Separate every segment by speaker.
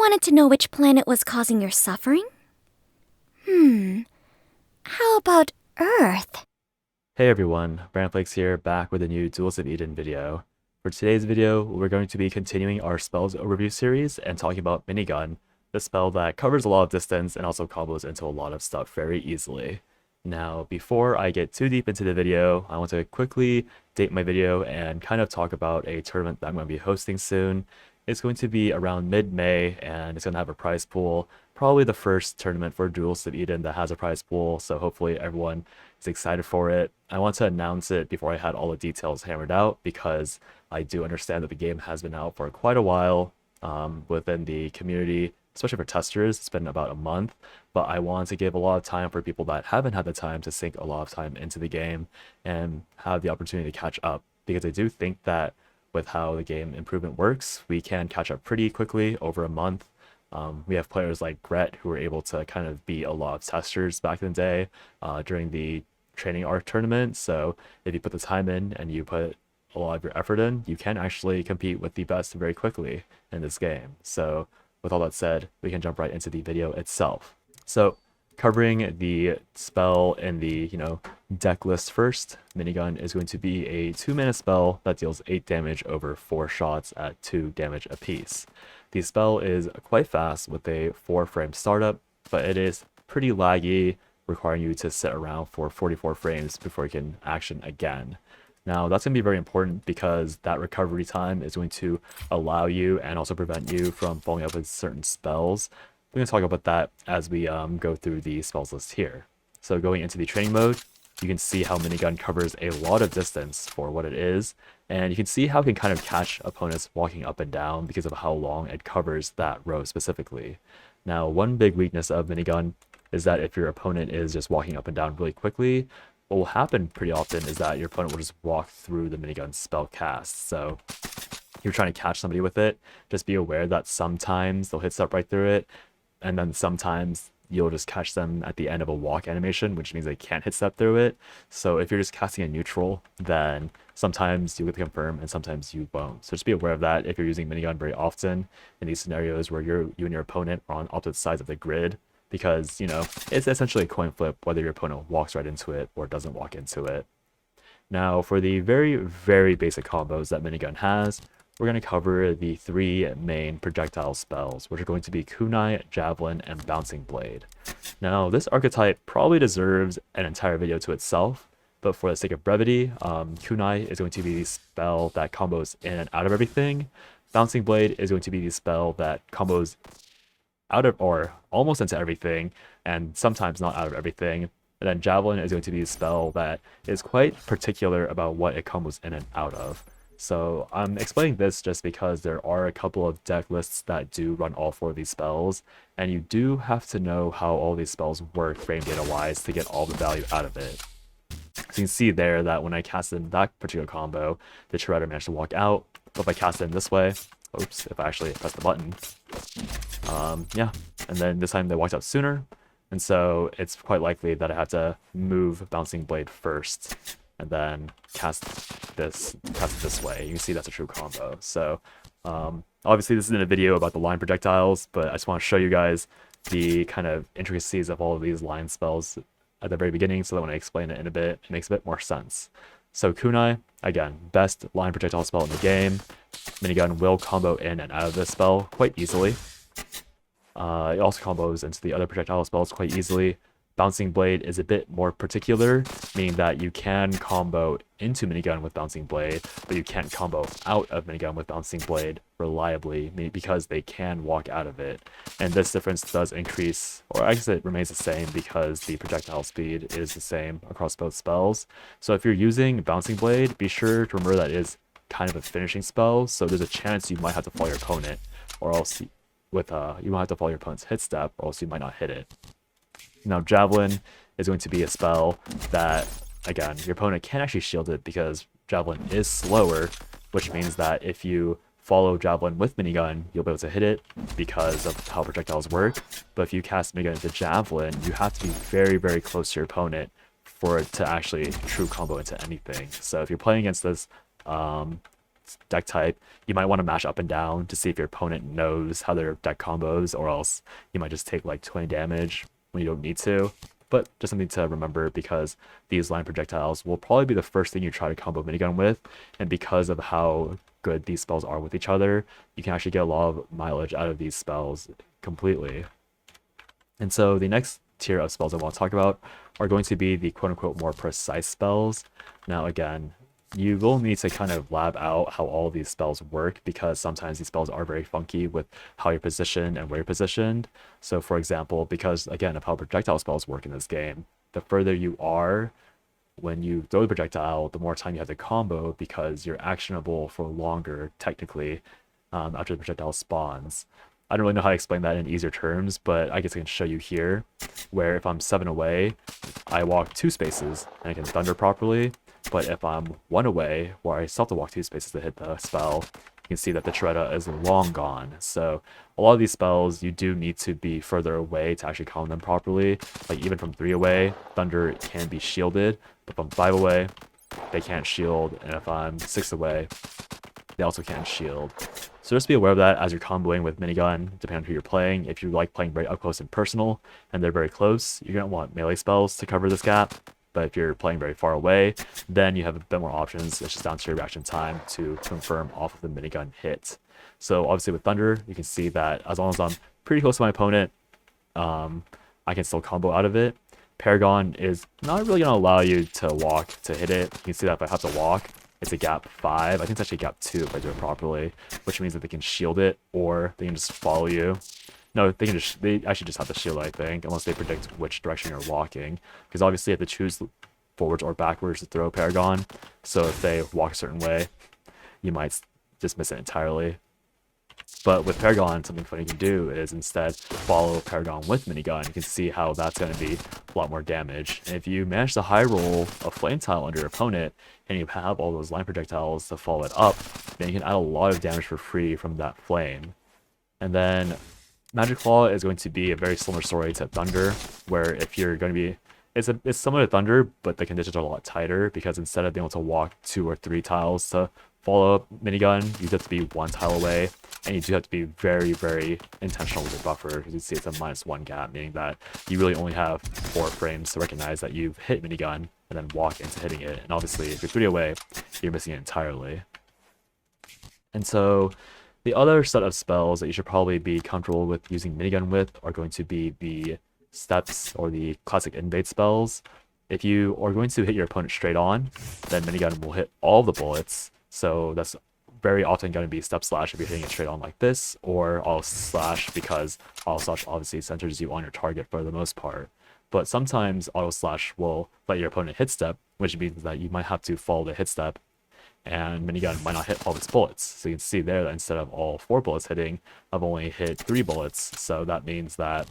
Speaker 1: wanted to know which planet was causing your suffering? How about Earth?
Speaker 2: Hey everyone, Brandflakes here, back with a new Duels of Eden video. For today's video, we're going to be continuing our spells overview series and talking about Minigun, the spell that covers a lot of distance and also combos into a lot of stuff very easily. Now, before I get too deep into the video, I want to quickly date my video and kind of talk about a tournament that I'm going to be hosting soon. It's going to be around mid-May, and it's going to have a prize pool. Probably the first tournament for Duels of Eden that has a prize pool, so hopefully everyone is excited for it. I want to announce it before I had all the details hammered out, because I do understand that the game has been out for quite a while within the community, especially for testers. It's been about a month, but I want to give a lot of time for people that haven't had the time to sink a lot of time into the game and have the opportunity to catch up, because I do think that with how the game improvement works, we can catch up pretty quickly over a month. We have players like Gret who were able to kind of be a lot of testers back in the day during the training art tournament. So if you put the time in and you put a lot of your effort in, you can actually compete with the best very quickly in this game. So with all that said, we can jump right into the video itself. So covering the spell in the deck list first, Minigun is going to be a 2-mana spell that deals 8 damage over 4 shots at 2 damage apiece. The spell is quite fast with a 4-frame startup, but it is pretty laggy, requiring you to sit around for 44 frames before you can action again. Now, that's going to be very important because that recovery time is going to allow you and also prevent you from falling up with certain spells. We're going to talk about that as we go through the spells list here. So going into the training mode, you can see how Minigun covers a lot of distance for what it is, and you can see how it can kind of catch opponents walking up and down because of how long it covers that row specifically. Now, one big weakness of Minigun is that if your opponent is just walking up and down really quickly, what will happen pretty often is that your opponent will just walk through the Minigun spell cast. So if you're trying to catch somebody with it, just be aware that sometimes they'll hit step right through it, and then sometimes you'll just catch them at the end of a walk animation, which means they can't hit step through it. So if you're just casting a neutral, then sometimes you get to confirm and sometimes you won't. So just be aware of that if you're using Minigun very often in these scenarios where you and your opponent are on opposite sides of the grid, because it's essentially a coin flip whether your opponent walks right into it or doesn't walk into it. Now, for the very, very basic combos that Minigun has, we're going to cover the 3 main projectile spells, which are going to be Kunai, Javelin, and Bouncing Blade. Now, this archetype probably deserves an entire video to itself, but for the sake of brevity, Kunai is going to be the spell that combos in and out of everything. Bouncing Blade is going to be the spell that combos out of or almost into everything, and sometimes not out of everything. And then Javelin is going to be a spell that is quite particular about what it combos in and out of. So I'm explaining this just because there are a couple of deck lists that do run all 4 of these spells, and you do have to know how all these spells work frame data wise to get all the value out of it. So you can see there that when I cast in that particular combo, the Shredder managed to walk out, but if I cast it in this way, oops, if I actually press the button, yeah, and then this time they walked out sooner, and so it's quite likely that I have to move Bouncing Blade first and then cast it this way. You can see that's a true combo. So obviously this isn't a video about the line projectiles, but I just want to show you guys the kind of intricacies of all of these line spells at the very beginning, so that when I explain it in a bit, it makes a bit more sense. So Kunai, again, best line projectile spell in the game. Minigun will combo in and out of this spell quite easily. It also combos into the other projectile spells quite easily. Bouncing Blade is a bit more particular, meaning that you can combo into Minigun with Bouncing Blade, but you can't combo out of Minigun with Bouncing Blade reliably, because they can walk out of it. And this difference does increase, or I guess it remains the same because the projectile speed is the same across both spells. So if you're using Bouncing Blade, be sure to remember that it is kind of a finishing spell, so there's a chance you might have to follow your opponent, or else you might have to follow your opponent's hit step, or else you might not hit it. Now, Javelin is going to be a spell that, again, your opponent can't actually shield it because Javelin is slower, which means that if you follow Javelin with Minigun, you'll be able to hit it because of how projectiles work. But if you cast Minigun into Javelin, you have to be very, very close to your opponent for it to actually true combo into anything. So if you're playing against this deck type, you might want to mash up and down to see if your opponent knows how their deck combos, or else you might just take like 20 damage when you don't need to. But just something to remember, because these line projectiles will probably be the first thing you try to combo Minigun with, and because of how good these spells are with each other, you can actually get a lot of mileage out of these spells completely. And so the next tier of spells I want to talk about are going to be the quote-unquote more precise spells. Now again, you will need to kind of lab out how all of these spells work, because sometimes these spells are very funky with how you're positioned and where you're positioned. So for example, because again of how projectile spells work in this game, the further you are when you throw the projectile, the more time you have to combo, because you're actionable for longer technically after the projectile spawns. I don't really know how to explain that in easier terms, but I guess I can show you here, where if I'm 7 away, I walk 2 spaces and I can thunder properly. But if I'm 1 away, where I still have to walk 2 spaces to hit the spell, you can see that the Shredder is long gone. So a lot of these spells, you do need to be further away to actually combo them properly. Like even from 3 away, Thunder can be shielded, but from 5 away, they can't shield. And if I'm 6 away, they also can't shield. So just be aware of that as you're comboing with Minigun, depending on who you're playing. If you like playing very up close and personal, and they're very close, you're going to want melee spells to cover this gap. But if you're playing very far away, then you have a bit more options. It's just down to your reaction time to confirm off of the Minigun hit. So obviously with Thunder, you can see that as long as I'm pretty close to my opponent, I can still combo out of it. Paragon is not really going to allow you to walk to hit it. You can see that if I have to walk, it's a gap 5. I think it's actually gap 2 if I do it properly, which means that they can shield it, or they can just follow you. No, they actually just have to shield, I think, unless they predict which direction you're walking. Because obviously you have to choose forwards or backwards to throw Paragon. So if they walk a certain way, you might just miss it entirely. But with Paragon, something funny you can do is instead follow Paragon with Minigun. You can see how that's going to be a lot more damage. And if you manage to high roll a Flame Tile under your opponent, and you have all those line projectiles to follow it up, then you can add a lot of damage for free from that flame. And then Magic Claw is going to be a very similar story to Thunder, where if you're going to be, it's similar to Thunder, but the conditions are a lot tighter, because instead of being able to walk 2 or 3 tiles to follow up Minigun, you have to be 1 tile away, and you do have to be very, very intentional with your buffer, because you see it's a -1 gap, meaning that you really only have 4 frames to recognize that you've hit Minigun, and then walk into hitting it. And obviously, if you're 3 away, you're missing it entirely. And so the other set of spells that you should probably be comfortable with using Minigun with are going to be the steps, or the classic invade spells. If you are going to hit your opponent straight on, then Minigun will hit all the bullets. So that's very often going to be step slash if you're hitting it straight on like this, or auto slash, because auto slash obviously centers you on your target for the most part. But sometimes auto slash will let your opponent hit step, which means that you might have to follow the hit step, and Minigun might not hit all of its bullets. So you can see there that instead of all 4 bullets hitting, I've only hit 3 bullets. So that means that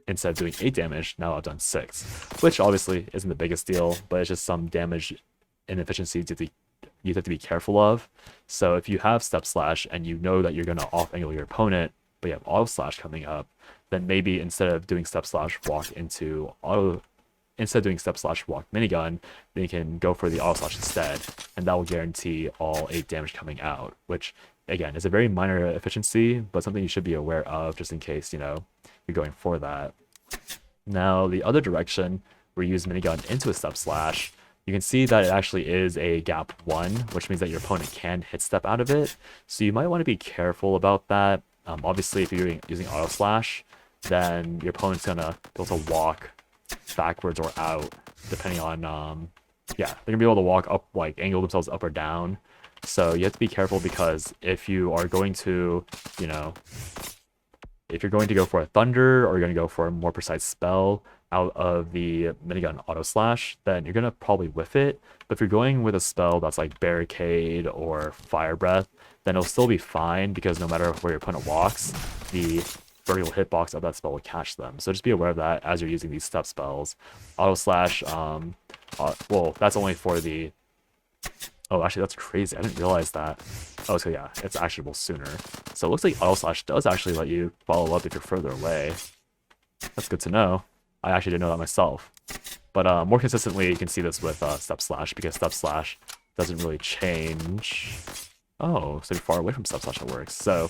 Speaker 2: instead of doing 8 damage, now I've done 6, which obviously isn't the biggest deal, but it's just some damage inefficiencies you have to be careful of. So if you have step slash and you know that you're going to off angle your opponent, but you have auto slash coming up, then maybe instead of doing step slash walk Minigun, then you can go for the auto slash instead, and that will guarantee all 8 damage coming out, which again is a very minor efficiency, but something you should be aware of just in case, you know, you're going for that. Now the other direction where you use Minigun into a step slash, you can see that it actually is a gap 1, which means that your opponent can hit step out of it. So you might want to be careful about that. Obviously, if you're using auto slash, then your opponent's gonna be able to walk backwards or out, depending on yeah, they're gonna be able to walk up, like angle themselves up or down. So you have to be careful, because if you are going to, you know, if you're going to go for a Thunder, or you're going to go for a more precise spell out of the Minigun auto slash, then you're going to probably whiff it. But if you're going with a spell that's like Barricade or Fire Breath, then it'll still be fine, because no matter where your opponent walks, the vertical hitbox of that spell will catch them. So just be aware of that as you're using these step spells. Auto slash, well, that's only for the... Oh, actually, that's crazy. I didn't realize that. Oh, so yeah, it's actionable sooner. So it looks like auto slash does actually let you follow up if you're further away. That's good to know. I actually didn't know that myself. But more consistently, you can see this with step slash, because step slash doesn't really change. Oh, so you're far away from stuff, such it works. So,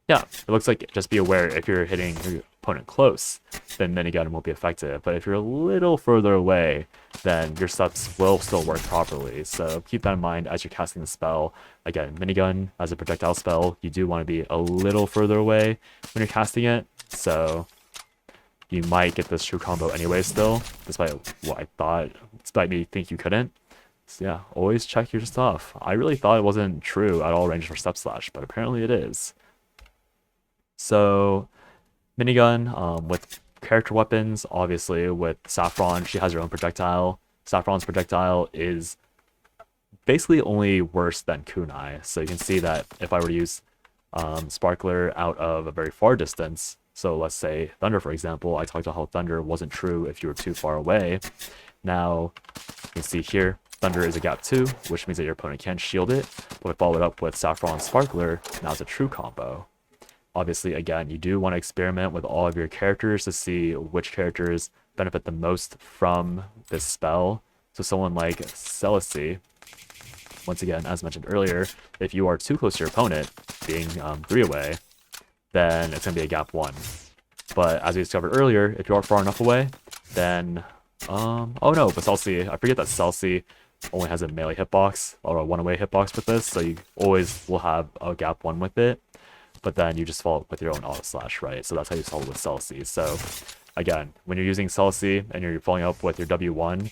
Speaker 2: yeah, it looks like just be aware if you're hitting your opponent close, then Minigun won't be effective. But if you're a little further away, then your steps will still work properly. So keep that in mind as you're casting the spell. Again, Minigun as a projectile spell, you do want to be a little further away when you're casting it. So you might get this true combo anyway still, despite what I thought, despite me think you couldn't. So yeah, always check your stuff. I really thought it wasn't true at all range for step slash, but apparently it is. So Minigun, with character weapons, obviously with Saffron, she has her own projectile. Saffron's projectile is basically only worse than Kunai. So you can see that if I were to use Sparkler out of a very far distance, so let's say Thunder, for example, I talked about how Thunder wasn't true if you were too far away. Now, you can see here, Thunder is a gap 2, which means that your opponent can't shield it. But we follow it up with Saffron Sparkler, now it's a true combo. Obviously, again, you do want to experiment with all of your characters to see which characters benefit the most from this spell. So someone like Celicy, once again, as mentioned earlier, if you are too close to your opponent, being 3 away, then it's going to be a gap 1. But as we discovered earlier, if you are far enough away, then... oh no, but Celicy, I forget that Celicy only has a melee hitbox, or a one-away hitbox with this, so you always will have a gap 1 with it. But then you just follow it with your own auto slash, right? So that's how you solve it with Celicy. So again, when you're using Celicy and you're following up with your W1,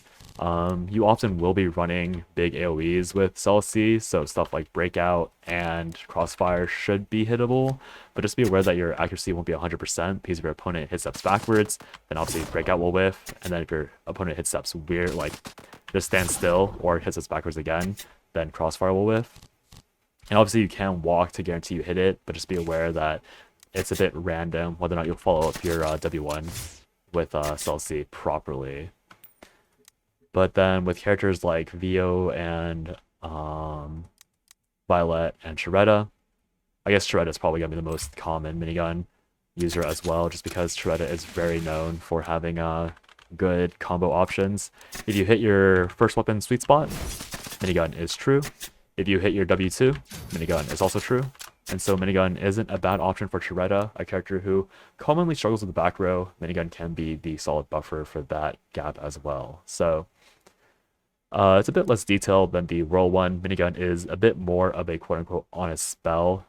Speaker 2: you often will be running big AoEs with Celicy, so stuff like Breakout and Crossfire should be hittable, but just be aware that your accuracy won't be 100% because if your opponent hit steps backwards, then obviously Breakout will whiff, and then if your opponent hit steps weird, like just stand still or hit steps backwards again, then Crossfire will whiff. And obviously you can walk to guarantee you hit it, but just be aware that it's a bit random whether or not you'll follow up your W1 with Celicy properly. But then with characters like Vio and Violet and Sharetta, I guess Sharetta is probably going to be the most common minigun user as well, just because Sharetta is very known for having good combo options. If you hit your first weapon sweet spot, minigun is true. If you hit your W2, Minigun is also true. And so Minigun isn't a bad option for Sharetta, a character who commonly struggles with the back row. Minigun can be the solid buffer for that gap as well. So it's a bit less detailed than the Whirl one. Minigun is a bit more of a quote-unquote honest spell.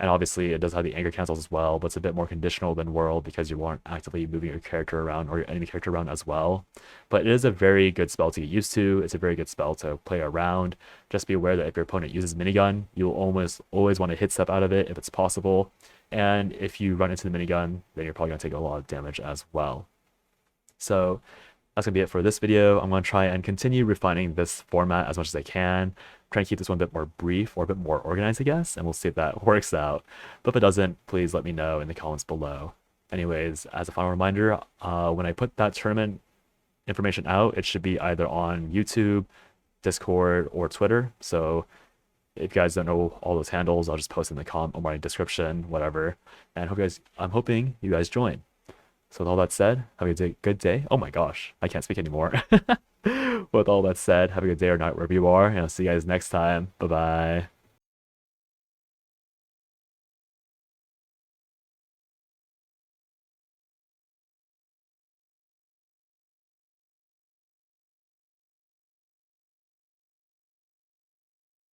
Speaker 2: And obviously it does have the anger cancels as well, but it's a bit more conditional than Whirl because you aren't actively moving your character around or your enemy character around as well. But it is a very good spell to get used to. It's a very good spell to play around. Just be aware that if your opponent uses Minigun, you'll almost always want to hit step out of it if it's possible. And if you run into the Minigun, then you're probably going to take a lot of damage as well. So that's going to be it for this video. I'm going to try and continue refining this format as much as I can. Try and keep this one a bit more brief or a bit more organized, I guess, and we'll see if that works out. But if it doesn't, please let me know in the comments below. Anyways, as a final reminder, when I put that tournament information out, it should be either on YouTube, Discord, or Twitter. So if you guys don't know all those handles, I'll just post in the comment or my description, whatever. And I'm hoping you guys join. So with all that said, have a good day. Oh my gosh, I can't speak anymore. With all that said, have a good day or night wherever you are, and I'll see you guys next time. Bye-bye.